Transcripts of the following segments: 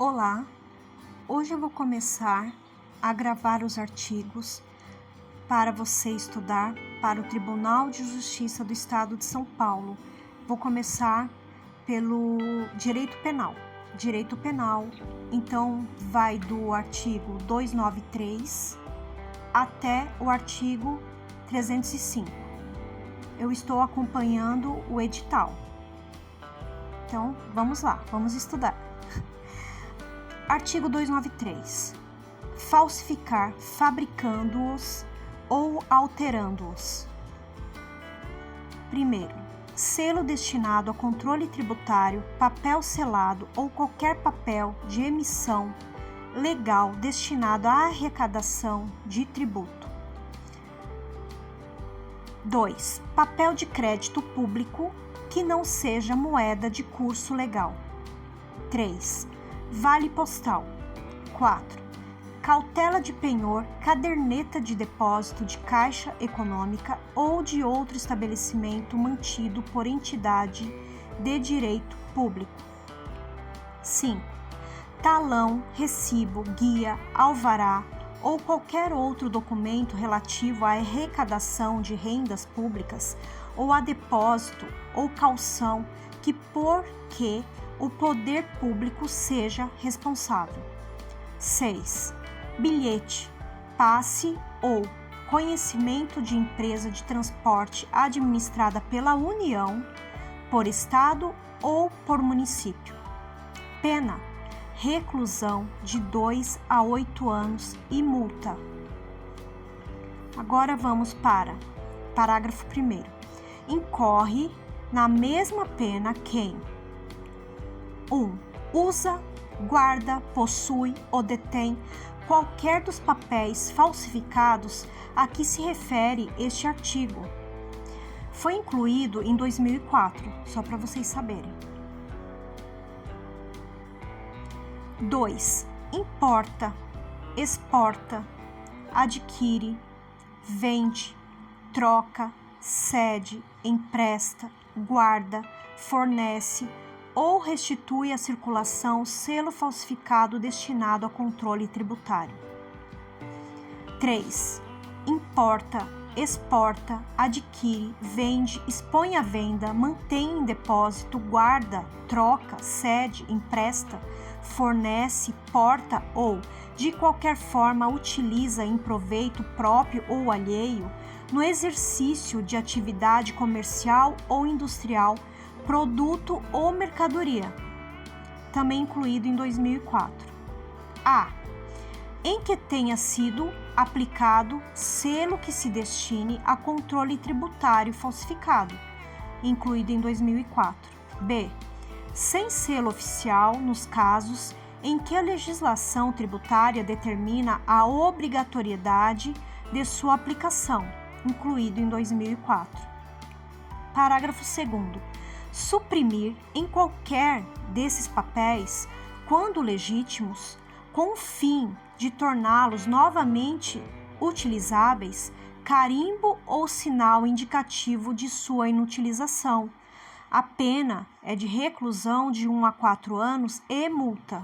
Olá, hoje eu vou começar a gravar os artigos para você estudar para o Tribunal de Justiça do Estado de São Paulo. Vou começar pelo direito penal. Direito penal, então, vai do artigo 293 até o artigo 305. Eu estou acompanhando o edital. Então, vamos lá, vamos estudar. Artigo 293. Falsificar fabricando-os ou alterando-os. Primeiro, selo destinado a controle tributário, papel selado ou qualquer papel de emissão legal destinado à arrecadação de tributo. 2. Papel de crédito público que não seja moeda de curso legal. 3. Vale postal. 4. Cautela de penhor, caderneta de depósito de caixa econômica ou de outro estabelecimento mantido por entidade de direito público. 5. Talão, recibo, guia, alvará ou qualquer outro documento relativo à arrecadação de rendas públicas ou a depósito ou calção que por que o poder público seja responsável. 6. Bilhete, passe ou conhecimento de empresa de transporte administrada pela União, por Estado ou por município. Pena: reclusão de 2 a 8 anos e multa. Agora vamos para parágrafo 1º. Incorre na mesma pena quem 1. Usa, guarda, possui ou detém qualquer dos papéis falsificados a que se refere este artigo. Foi incluído em 2004, só para vocês saberem. 2. Importa, exporta, adquire, vende, troca, cede, empresta, guarda, fornece ou restitui à circulação selo falsificado destinado a controle tributário. 3. Importa, exporta, adquire, vende, expõe à venda, mantém em depósito, guarda, troca, cede, empresta, fornece, porta ou, de qualquer forma, utiliza em proveito próprio ou alheio, no exercício de atividade comercial ou industrial, produto ou mercadoria, também incluído em 2004. A. Em que tenha sido aplicado selo que se destine a controle tributário falsificado, incluído em 2004. B. Sem selo oficial nos casos em que a legislação tributária determina a obrigatoriedade de sua aplicação, incluído em 2004. Parágrafo 2º. Suprimir em qualquer desses papéis, quando legítimos, com o fim de torná-los novamente utilizáveis, carimbo ou sinal indicativo de sua inutilização. A pena é de reclusão de 1 a 4 anos e multa.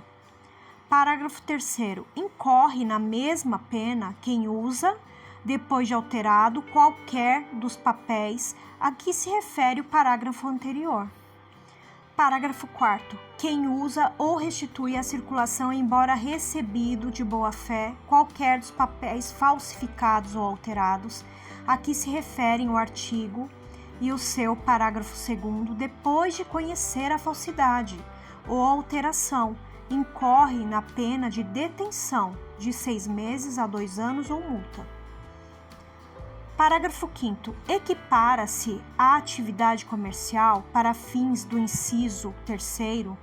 Parágrafo 3º. Incorre na mesma pena quem usa, depois de alterado, qualquer dos papéis a que se refere o parágrafo anterior. Parágrafo 4º. Quem usa ou restitui à circulação, embora recebido de boa-fé, qualquer dos papéis falsificados ou alterados a que se referem o artigo e o seu parágrafo 2º, depois de conhecer a falsidade ou alteração, incorre na pena de detenção de 6 meses a 2 anos ou multa. Parágrafo 5º. Equipara-se à atividade comercial para fins do inciso 3º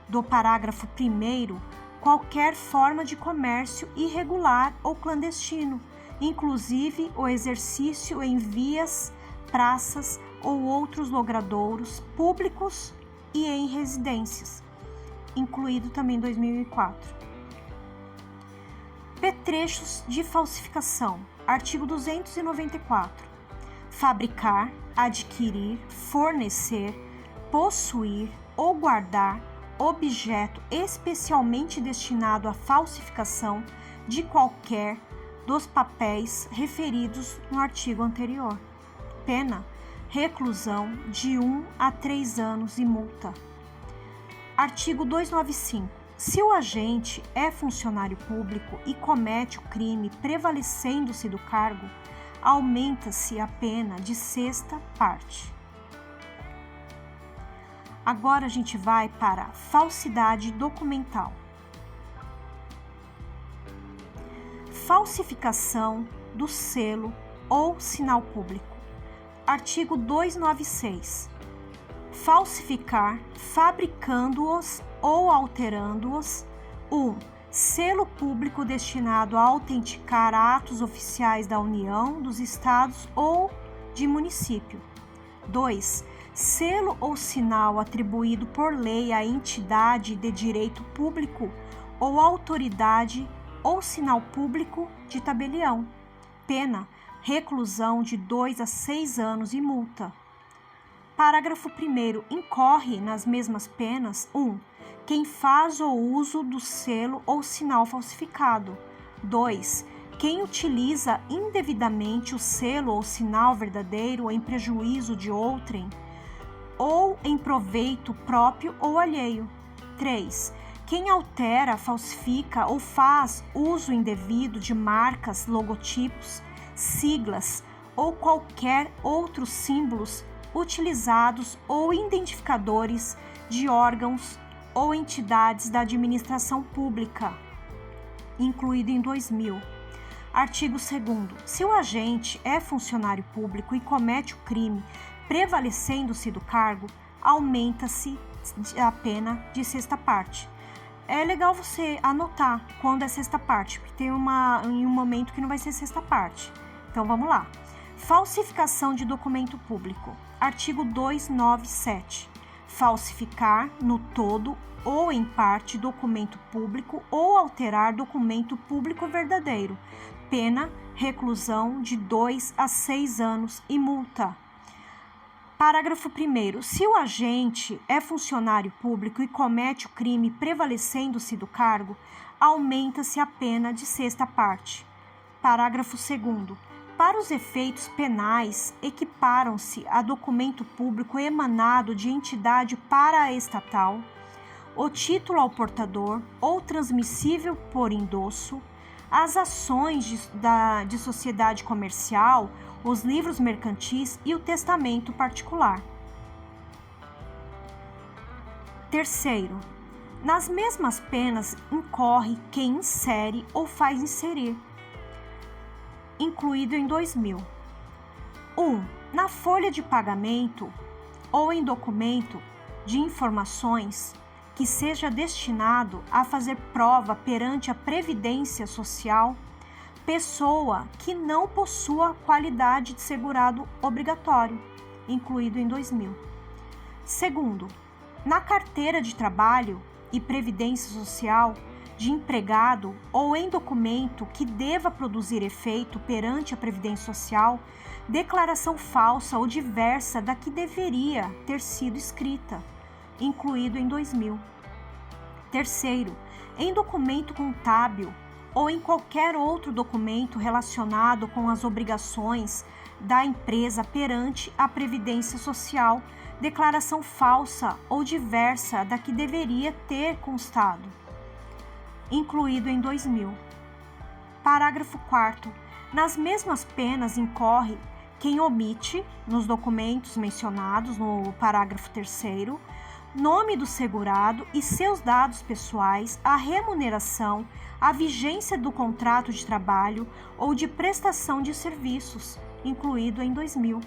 do parágrafo 1º qualquer forma de comércio irregular ou clandestino, inclusive o exercício em vias, praças ou outros logradouros públicos e em residências, incluído também 2004. Petrechos de falsificação. Artigo 294. Fabricar, adquirir, fornecer, possuir ou guardar objeto especialmente destinado à falsificação de qualquer dos papéis referidos no artigo anterior. Pena: reclusão de 1 a 3 anos e multa. Artigo 295. Se o agente é funcionário público e comete o crime prevalecendo-se do cargo, aumenta-se a pena de sexta parte. Agora a gente vai para falsidade documental. Falsificação do selo ou sinal público. Artigo 296. Falsificar, fabricando-os ou alterando-os. 1. Selo público destinado a autenticar atos oficiais da União, dos Estados ou de município. 2. Selo ou sinal atribuído por lei à entidade de direito público ou autoridade ou sinal público de tabelião. Pena: reclusão de 2 a 6 anos e multa. Parágrafo 1º. Incorre nas mesmas penas: 1. Quem faz o uso do selo ou sinal falsificado. 2. Quem utiliza indevidamente o selo ou sinal verdadeiro em prejuízo de outrem, ou em proveito próprio ou alheio. 3. Quem altera, falsifica ou faz uso indevido de marcas, logotipos, siglas ou qualquer outros símbolos utilizados ou identificadores de órgãos ou entidades da administração pública, incluído em 2000. Artigo 2º. Se o agente é funcionário público e comete o crime prevalecendo-se do cargo, aumenta-se a pena de sexta parte. É legal você anotar quando é sexta parte, porque tem em um momento que não vai ser sexta parte. Então vamos lá. Falsificação de documento público. Artigo 297. Falsificar no todo ou em parte documento público ou alterar documento público verdadeiro. Pena: reclusão de 2 a 6 anos e multa. Parágrafo 1º. Se o agente é funcionário público e comete o crime prevalecendo-se do cargo, aumenta-se a pena de sexta parte. Parágrafo 2º. Para os efeitos penais, equiparam-se a documento público emanado de entidade paraestatal, o título ao portador ou transmissível por endosso, as ações de sociedade comercial, os livros mercantis e o testamento particular. Terceiro, nas mesmas penas incorre quem insere ou faz inserir, incluído em 2000. 1. Na folha de pagamento ou em documento de informações que seja destinado a fazer prova perante a Previdência Social, pessoa que não possua qualidade de segurado obrigatório, incluído em 2000. Segundo, na carteira de trabalho e previdência social de empregado ou em documento que deva produzir efeito perante a Previdência Social, declaração falsa ou diversa da que deveria ter sido escrita, incluído em 2000. Terceiro, em documento contábil ou em qualquer outro documento relacionado com as obrigações da empresa perante a Previdência Social, declaração falsa ou diversa da que deveria ter constado, incluído em 2000. Parágrafo 4º. Nas mesmas penas incorre quem omite, nos documentos mencionados no parágrafo 3º, nome do segurado e seus dados pessoais, a remuneração, a vigência do contrato de trabalho ou de prestação de serviços, incluído em 2000.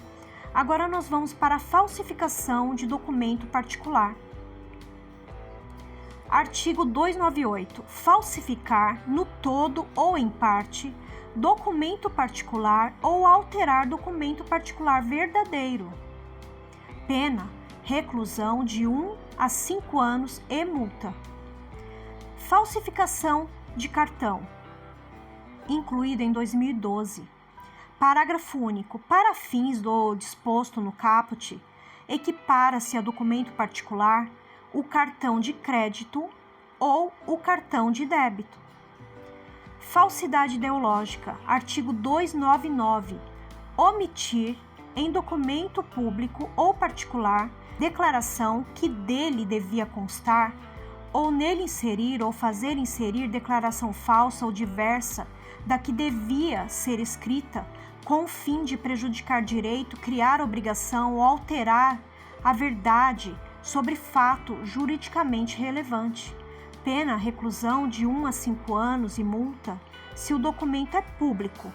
Agora nós vamos para a falsificação de documento particular. Artigo 298. Falsificar, no todo ou em parte, documento particular ou alterar documento particular verdadeiro. Pena: reclusão de 1 a 5 anos e multa. Falsificação de cartão, incluído em 2012. Parágrafo único. Para fins do disposto no caput, equipara-se a documento particular o cartão de crédito ou o cartão de débito. Falsidade ideológica, artigo 299. Omitir em documento público ou particular declaração que dele devia constar, ou nele inserir ou fazer inserir declaração falsa ou diversa da que devia ser escrita, com o fim de prejudicar direito, criar obrigação ou alterar a verdade sobre fato juridicamente relevante. Pena reclusão de 1 a 5 anos e multa se o documento é público.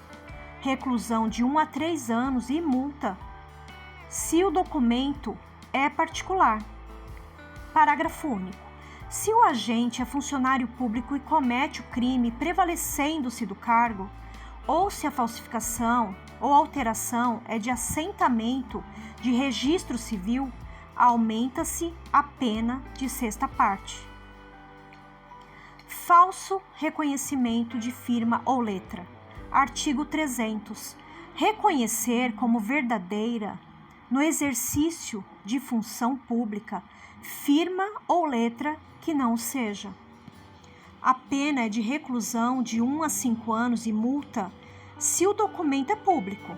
Reclusão de 1 a 3 anos e multa se o documento é particular. Parágrafo único. Se o agente é funcionário público e comete o crime prevalecendo-se do cargo, ou se a falsificação ou alteração é de assentamento de registro civil, aumenta-se a pena de sexta parte. Falso reconhecimento de firma ou letra. Artigo 300. Reconhecer como verdadeira, no exercício de função pública, firma ou letra que não seja. A pena é de reclusão de 1 a 5 anos e multa se o documento é público,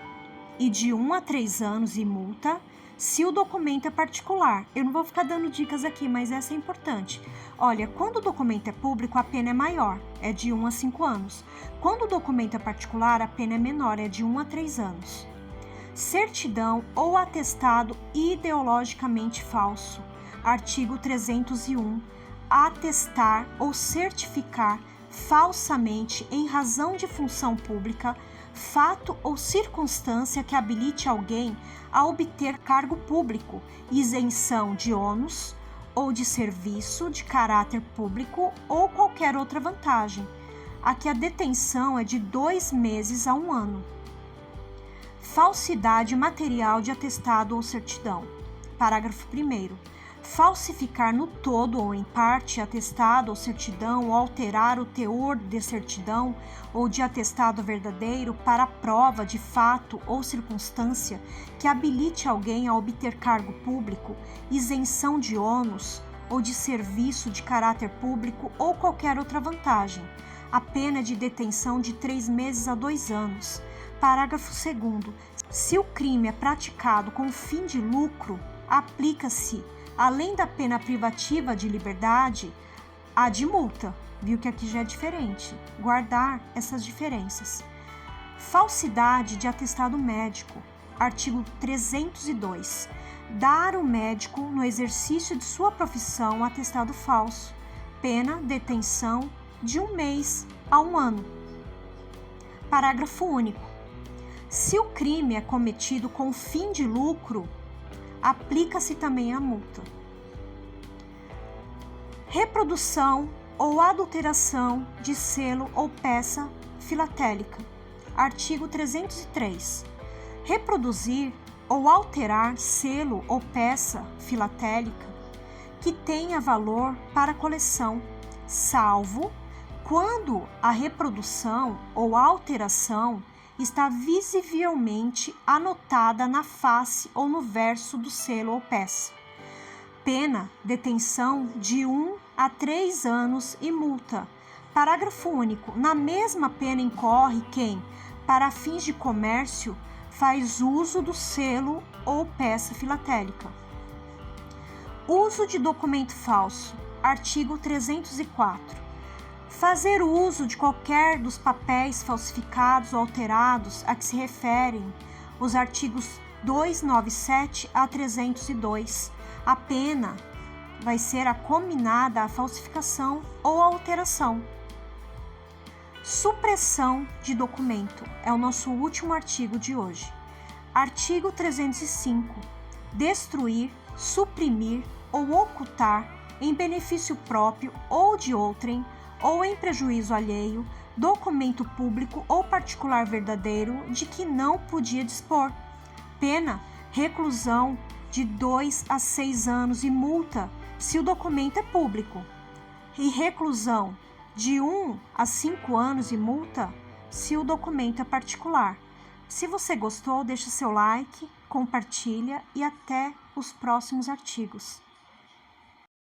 e de 1 a 3 anos e multa se o documento é particular. Eu não vou ficar dando dicas aqui, mas essa é importante. Olha, quando o documento é público, a pena é maior, é de 1 a 5 anos. Quando o documento é particular, a pena é menor, é de 1 a 3 anos. Certidão ou atestado ideologicamente falso. Artigo 301. Atestar ou certificar falsamente em razão de função pública fato ou circunstância que habilite alguém a obter cargo público, isenção de ônus ou de serviço de caráter público ou qualquer outra vantagem, a que a detenção é de 2 meses a 1 ano. Falsidade material de atestado ou certidão. Parágrafo 1º. Falsificar no todo ou em parte atestado ou certidão ou alterar o teor de certidão ou de atestado verdadeiro para prova de fato ou circunstância que habilite alguém a obter cargo público, isenção de ônus ou de serviço de caráter público ou qualquer outra vantagem. A pena é de detenção de 3 meses a 2 anos. Parágrafo 2º. Se o crime é praticado com fim de lucro, aplica-se, além da pena privativa de liberdade, a de multa. Viu que aqui já é diferente. Guardar essas diferenças. Falsidade de atestado médico. Artigo 302. Dar ao médico, no exercício de sua profissão, um atestado falso. Pena, detenção de 1 mês a 1 ano. Parágrafo único. Se o crime é cometido com fim de lucro, aplica-se também a multa. Reprodução ou adulteração de selo ou peça filatélica. Artigo 303. Reproduzir ou alterar selo ou peça filatélica que tenha valor para coleção, salvo quando a reprodução ou alteração está visivelmente anotada na face ou no verso do selo ou peça. Pena, detenção de 1 a 3 anos e multa. Parágrafo único. Na mesma pena incorre quem, para fins de comércio, faz uso do selo ou peça filatélica. Uso de documento falso. Artigo 304. Fazer uso de qualquer dos papéis falsificados ou alterados a que se referem os artigos 297 a 302. A pena vai ser a cominada à falsificação ou à alteração. Supressão de documento é o nosso último artigo de hoje. Artigo 305. Destruir, suprimir ou ocultar em benefício próprio ou de outrem ou em prejuízo alheio, documento público ou particular verdadeiro de que não podia dispor. Pena, reclusão de 2 a 6 anos e multa se o documento é público. E reclusão de 1 a 5 anos e multa se o documento é particular. Se você gostou, deixa seu like, compartilha e até os próximos artigos.